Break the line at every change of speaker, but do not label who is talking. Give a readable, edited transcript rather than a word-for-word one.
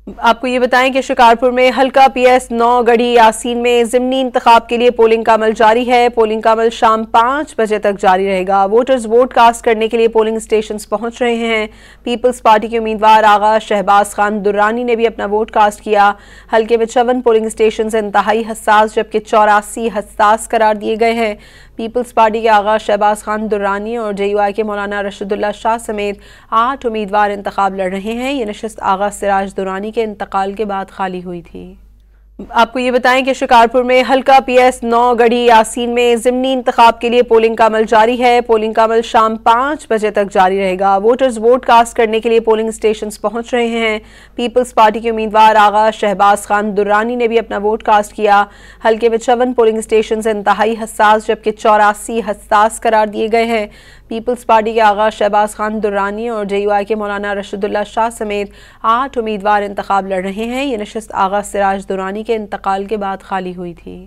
आपको ये बताएं कि शिकारपुर में हल्का PS 9 गढ़ी यासीन में ज़िमनी इंतखाब के लिए पोलिंग का अमल जारी है। पोलिंग का अमल शाम 5 बजे तक जारी रहेगा। वोटर्स वोट कास्ट करने के लिए पोलिंग स्टेशन पहुंच रहे हैं। पीपल्स पार्टी के उम्मीदवार आगा शहबाज खान दुर्रानी ने भी अपना वोट कास्ट किया। हल्के में 54 पोलिंग स्टेशन इंतहाई हसास जबकि 84 हसास करार दिए गए हैं। पीपल्स पार्टी के आगा शहबाज खान दुर्रानी और JUI के मौलाना रशीदुल्लाह शाह समेत 8 उम्मीदवार इंतखाब लड़ रहे हैं। ये नशिस्त आगा सिराज दुर्रानी के इंतकाल के बाद खाली हुई थी। आपको ये बताएं कि शिकारपुर में हल्का PS 9 गढ़ी यासीन में ज़िमनी इंतखाब के लिए पोलिंग का अमल जारी है। पोलिंग का अमल शाम 5 बजे तक जारी रहेगा। वोटर्स वोट कास्ट करने के लिए पोलिंग स्टेशन पहुंच रहे हैं। पीपल्स पार्टी के उम्मीदवार आगा शहबाज खान दुर्रानी ने भी अपना वोट कास्ट किया। हल्के में 54 पोलिंग स्टेशन इंतहाई हसास जबकि 84 हसास करार दिए गए हैं। पीपल्स पार्टी के आगा शहबाज खान दुर्रानी और JUI के मौलाना रशीदुल्लाह शाह समेत 8 उम्मीदवार इंतखाब लड़ रहे हैं। ये नशिस्त आगा सिराज दुर्रानी के इंतकाल के बाद खाली हुई थी।